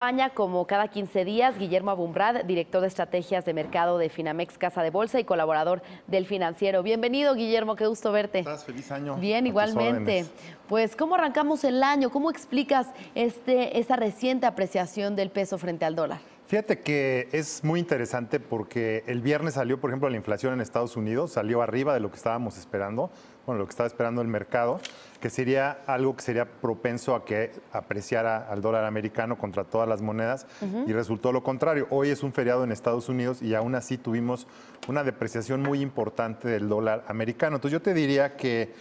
España, como cada 15 días, Guillermo Abumrad, director de estrategias de mercado de Finamex Casa de Bolsa y colaborador del Financiero. Bienvenido, Guillermo, qué gusto verte. ¿Estás? Feliz año. Bien, A tus igualmente. órdenes. Pues, ¿cómo arrancamos el año? ¿Cómo explicas esta reciente apreciación del peso frente al dólar? Fíjate que es muy interesante porque el viernes salió, por ejemplo, la inflación en Estados Unidos, salió arriba de lo que estábamos esperando, bueno, lo que estaba esperando el mercado, que sería algo que sería propenso a que apreciara al dólar americano contra todas las monedas, y resultó lo contrario. Hoy es un feriado en Estados Unidos y aún así tuvimos una depreciación muy importante del dólar americano. Entonces yo te diría que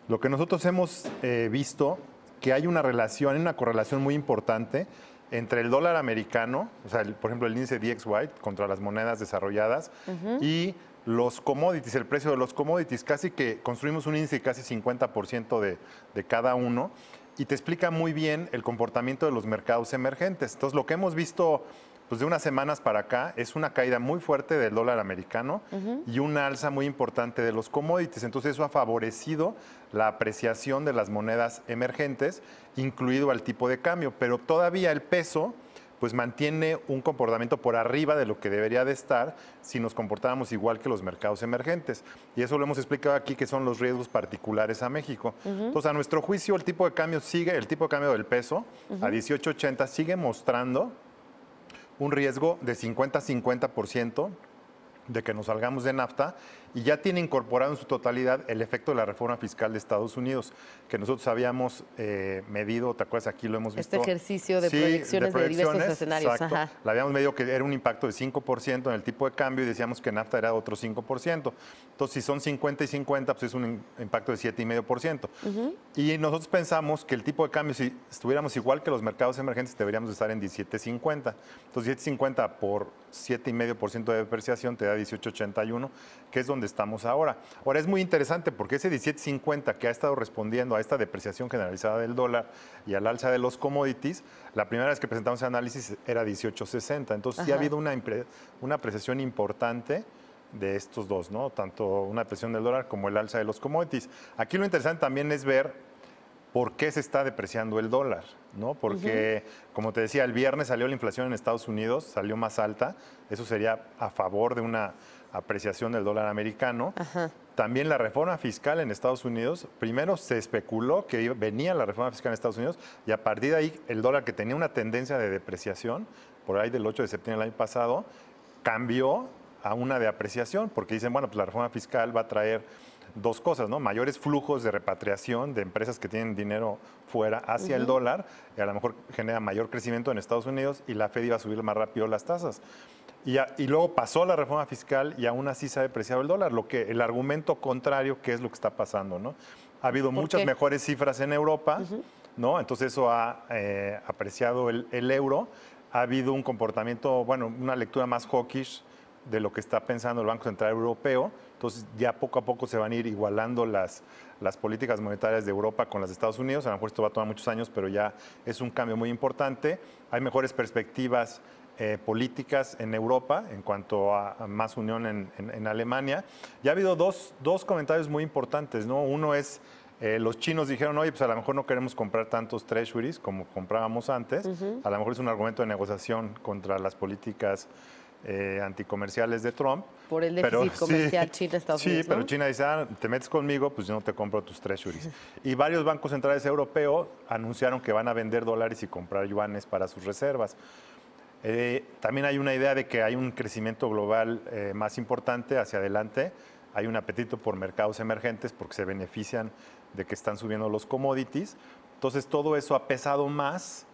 lo que nosotros hemos visto, que hay una relación, hay una correlación muy importante entre el dólar americano, o sea, por ejemplo, el índice DXY contra las monedas desarrolladas y los commodities, el precio de los commodities. Casi que construimos un índice de casi 50% de cada uno, y te explica muy bien el comportamiento de los mercados emergentes. Entonces, lo que hemos visto pues de unas semanas para acá es una caída muy fuerte del dólar americano y una alza muy importante de los commodities. Entonces eso ha favorecido la apreciación de las monedas emergentes, incluido al tipo de cambio. Pero todavía el peso pues mantiene un comportamiento por arriba de lo que debería de estar si nos comportáramos igual que los mercados emergentes. Y eso lo hemos explicado aquí, que son los riesgos particulares a México. Entonces, a nuestro juicio, el tipo de cambio del peso a 18.80 sigue mostrando un riesgo de 50-50% de que nos salgamos de NAFTA, y ya tiene incorporado en su totalidad el efecto de la reforma fiscal de Estados Unidos, que nosotros habíamos medido, ¿te acuerdas? Aquí lo hemos visto. Este ejercicio de Sí, proyecciones de diversos escenarios. Exacto. Ajá. La habíamos medido que era un impacto de 5% en el tipo de cambio y decíamos que NAFTA era otro 5%. Entonces, si son 50 y 50, pues es un impacto de 7,5%. Y nosotros pensamos que el tipo de cambio, si estuviéramos igual que los mercados emergentes, deberíamos estar en 17.50. Entonces, 17.50 por 7,5% de depreciación te da 18.81, que es donde estamos ahora. Ahora, es muy interesante porque ese 17.50 que ha estado respondiendo a esta depreciación generalizada del dólar y al alza de los commodities, la primera vez que presentamos ese análisis era 18.60. Entonces, sí ha habido una apreciación importante de estos dos, ¿no? Tanto una apreciación del dólar como el alza de los commodities. Aquí lo interesante también es ver por qué se está depreciando el dólar, ¿no? Porque, como te decía, el viernes salió la inflación en Estados Unidos, salió más alta. Eso sería a favor de una apreciación del dólar americano. También la reforma fiscal en Estados Unidos, primero se especuló que venía la reforma fiscal en Estados Unidos, y a partir de ahí el dólar, que tenía una tendencia de depreciación, por ahí del 8 de septiembre del año pasado, cambió a una de apreciación, porque dicen, bueno, pues la reforma fiscal va a traer dos cosas, ¿no? Mayores flujos de repatriación de empresas que tienen dinero fuera hacia el dólar, y a lo mejor genera mayor crecimiento en Estados Unidos, y la Fed iba a subir más rápido las tasas. Y luego pasó la reforma fiscal y aún así se ha depreciado el dólar, el argumento contrario, que es lo que está pasando, ¿no? Ha habido muchas mejores cifras en Europa, ¿no? Entonces eso ha apreciado el euro. Ha habido un comportamiento, bueno, una lectura más hawkish de lo que está pensando el Banco Central Europeo. Entonces ya poco a poco se van a ir igualando las políticas monetarias de Europa con las de Estados Unidos. A lo mejor esto va a tomar muchos años, pero ya es un cambio muy importante. Hay mejores perspectivas políticas en Europa en cuanto a más unión en Alemania. Ya ha habido dos comentarios muy importantes, ¿no? Uno es, los chinos dijeron, oye, pues a lo mejor no queremos comprar tantos treasuries como comprábamos antes. A lo mejor es un argumento de negociación contra las políticas anticomerciales de Trump. Por el déficit comercial China-Estados Unidos, Sí, pero ¿no? China dice, te metes conmigo, pues yo no te compro tus treasuries. Y varios bancos centrales europeos anunciaron que van a vender dólares y comprar yuanes para sus reservas. También hay una idea de que hay un crecimiento global más importante hacia adelante. Hay un apetito por mercados emergentes porque se benefician de que están subiendo los commodities. Entonces, todo eso ha pesado más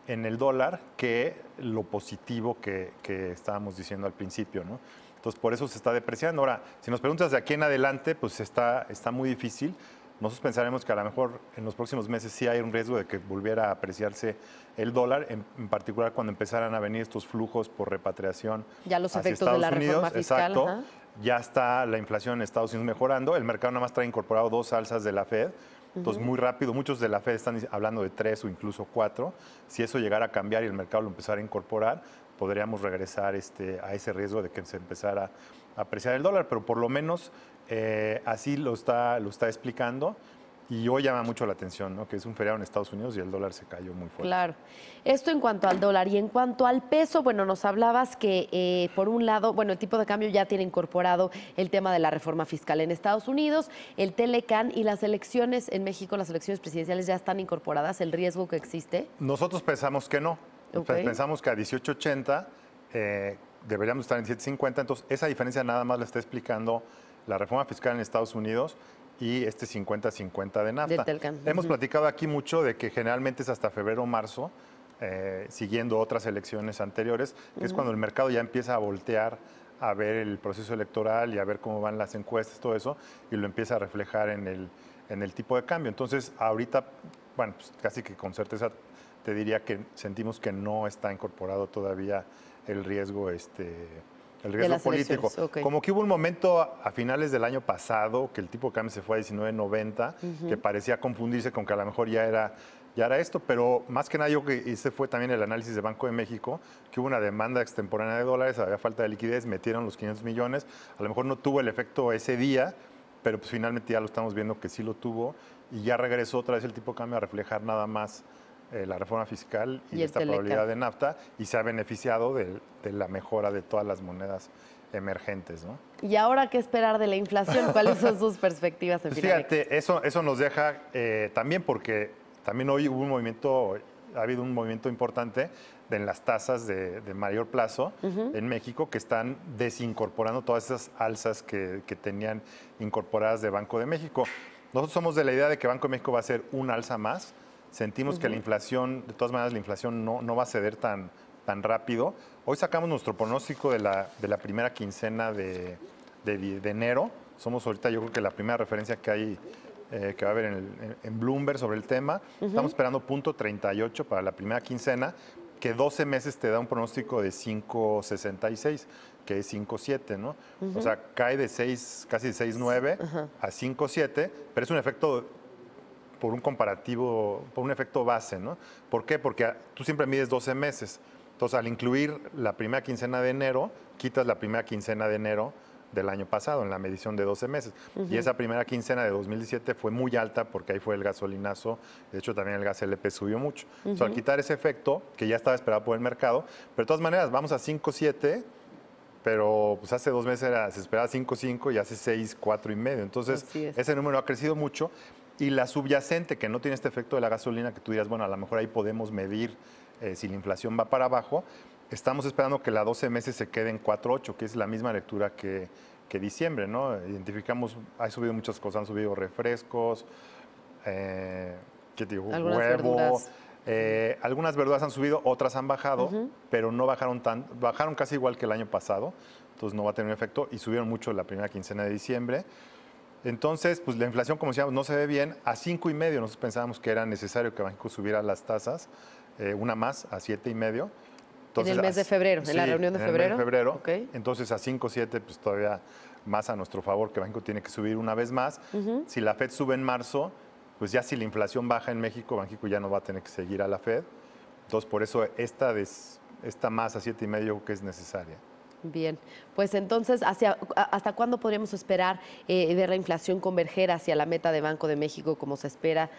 en el dólar que lo positivo que estábamos diciendo al principio, ¿no? Entonces, por eso se está depreciando. Ahora, si nos preguntas de aquí en adelante, pues está muy difícil. Nosotros pensaremos que a lo mejor en los próximos meses sí hay un riesgo de que volviera a apreciarse el dólar, en particular cuando empezaran a venir estos flujos por repatriación Ya los hacia efectos de la Estados reforma Unidos. fiscal. Exacto. Ajá. Ya está la inflación en Estados Unidos mejorando. El mercado nada más trae incorporado 2 alzas de la Fed. Entonces, muy rápido, muchos de la Fed están hablando de 3 o incluso 4. Si eso llegara a cambiar y el mercado lo empezara a incorporar, podríamos regresar a ese riesgo de que se empezara a apreciar el dólar. Pero por lo menos así lo está explicando. Y hoy llama mucho la atención, ¿no? Que es un feriado en Estados Unidos y el dólar se cayó muy fuerte. Claro. Esto en cuanto al dólar. Y en cuanto al peso, bueno, nos hablabas que por un lado, bueno, el tipo de cambio ya tiene incorporado el tema de la reforma fiscal en Estados Unidos, el Telecán y las elecciones en México, las elecciones presidenciales ya están incorporadas, el riesgo que existe. Nosotros pensamos que no. Okay. Pensamos que a 18.80 deberíamos estar en 7.50. Entonces, esa diferencia nada más la está explicando la reforma fiscal en Estados Unidos y este 50-50 de NAFTA. Hemos platicado aquí mucho de que generalmente es hasta febrero o marzo, siguiendo otras elecciones anteriores, que es cuando el mercado ya empieza a voltear a ver el proceso electoral y a ver cómo van las encuestas, todo eso, y lo empieza a reflejar en el tipo de cambio. Entonces, ahorita, bueno, pues casi que con certeza te diría que sentimos que no está incorporado todavía el riesgo político. Okay. Como que hubo un momento a finales del año pasado que el tipo de cambio se fue a 19.90, que parecía confundirse con que a lo mejor ya era esto, pero más que nada yo creo que ese fue también el análisis de Banco de México, que hubo una demanda extemporánea de dólares, había falta de liquidez, metieron los 500 millones, a lo mejor no tuvo el efecto ese día, pero pues finalmente ya lo estamos viendo que sí lo tuvo y ya regresó otra vez el tipo de cambio a reflejar nada más la reforma fiscal y esta probabilidad de NAFTA y se ha beneficiado de la mejora de todas las monedas emergentes, ¿no? ¿Y ahora qué esperar de la inflación? ¿Cuáles son sus perspectivas en Finamex? Fíjate, eso nos deja también porque también hoy ha habido un movimiento importante en las tasas de mayor plazo en México que están desincorporando todas esas alzas que tenían incorporadas de Banco de México. Nosotros somos de la idea de que Banco de México va a hacer un alza más. Sentimos que la inflación, de todas maneras, la inflación no va a ceder tan rápido. Hoy sacamos nuestro pronóstico de la primera quincena de enero. Somos ahorita, yo creo que la primera referencia que hay, que va a haber en Bloomberg sobre el tema. Estamos esperando 0.38 para la primera quincena, que 12 meses te da un pronóstico de 5.66, que es 5.7, ¿no? O sea, cae de 6, casi de 6.9 a 5.7, pero es un efecto por un comparativo, por un efecto base, ¿no? ¿Por qué? Porque tú siempre mides 12 meses. Entonces, al incluir la primera quincena de enero, quitas la primera quincena de enero del año pasado en la medición de 12 meses. Y esa primera quincena de 2017 fue muy alta porque ahí fue el gasolinazo. De hecho, también el gas LP subió mucho. Entonces, al quitar ese efecto, que ya estaba esperado por el mercado, pero de todas maneras, vamos a 5.7, pero pues hace 2 meses se esperaba 5.5 y hace 6, 4.5. Entonces, ese número ha crecido mucho. Y la subyacente, que no tiene este efecto de la gasolina, que tú dirás, bueno, a lo mejor ahí podemos medir si la inflación va para abajo, estamos esperando que la 12 meses se quede en 4.8, que es la misma lectura que diciembre, ¿no? Identificamos, ha subido muchas cosas, han subido refrescos, ¿qué te digo? Huevo. Algunas verduras han subido, otras han bajado, pero no bajaron bajaron casi igual que el año pasado, entonces no va a tener un efecto, y subieron mucho la primera quincena de diciembre. Entonces, pues la inflación, como decíamos, no se ve bien. A 5.5 nosotros pensábamos que era necesario que Banco subiera las tasas, una más, a 7.5. Entonces, en el mes de febrero, en la reunión de febrero. En el mes de febrero. Okay. Entonces, a 5.7, pues todavía más a nuestro favor, que Banco tiene que subir una vez más. Si la Fed sube en marzo, pues ya si la inflación baja en México, Banxico ya no va a tener que seguir a la Fed. Entonces, por eso esta más a 7.5 creo que es necesaria. Bien, pues entonces, ¿hasta cuándo podríamos esperar ver la inflación converger hacia la meta de Banco de México como se espera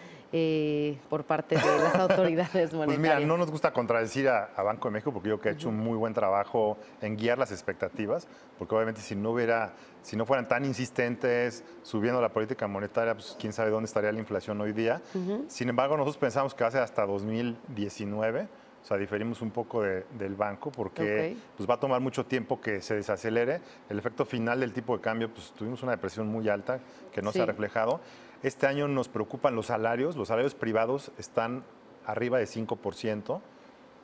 por parte de las autoridades monetarias? Pues mira, no nos gusta contradecir a Banco de México porque yo creo que ha hecho un muy buen trabajo en guiar las expectativas, porque obviamente si no fueran tan insistentes subiendo la política monetaria, pues quién sabe dónde estaría la inflación hoy día. Sin embargo, nosotros pensamos que va a ser hasta 2019. O sea, diferimos un poco del banco porque pues va a tomar mucho tiempo que se desacelere. El efecto final del tipo de cambio, pues tuvimos una depresión muy alta que no se ha reflejado. Este año nos preocupan los salarios. Los salarios privados están arriba de 5%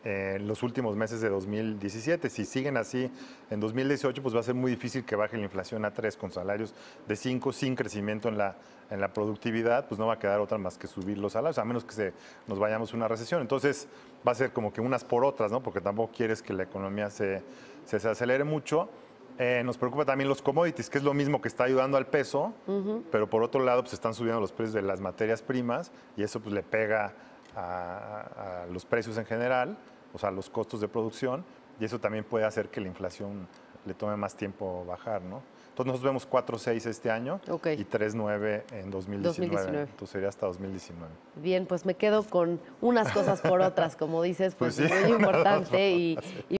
en los últimos meses de 2017. Si siguen así en 2018, pues va a ser muy difícil que baje la inflación a 3 con salarios de 5 sin crecimiento en la productividad, pues no va a quedar otra más que subir los salarios, a menos que nos vayamos a una recesión. Entonces va a ser como que unas por otras, ¿no? Porque tampoco quieres que la economía se acelere mucho. Nos preocupa también los commodities, que es lo mismo que está ayudando al peso, pero por otro lado pues están subiendo los precios de las materias primas y eso pues le pega a los precios en general, o sea, a los costos de producción, y eso también puede hacer que la inflación le tome más tiempo bajar, ¿no? Entonces nosotros vemos 4.6 este año Ok. y 3.9 en 2019. 2019. Entonces sería hasta 2019. Bien, pues me quedo con unas cosas por otras, como dices, pues Pues sí. muy importante y